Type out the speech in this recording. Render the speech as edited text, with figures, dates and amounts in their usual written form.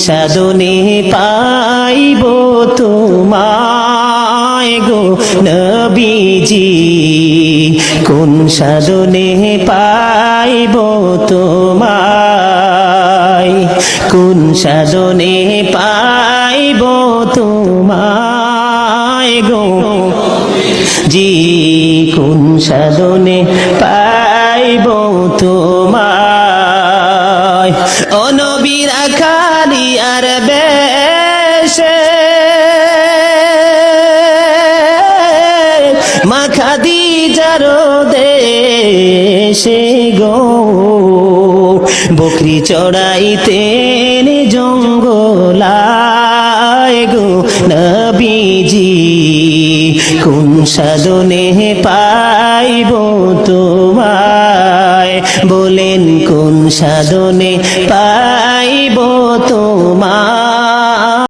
সাধনে পাইব তোমায় গো নবীজি, কোন সাধনে পাইব তোমায়, কোন সাধনে পাইব তোমায় গো জি, কোন সাধনে পাইব তোমায়। ও নবীর আখালি আর বেশে মা খাদিজার দেশে গো, বকরি চড়াইতেন জঙ্গলায় গো নবীজি, কোন সাধনে পাইব তোমায়, বলেন কোন সাধনে পাইব তোমায়।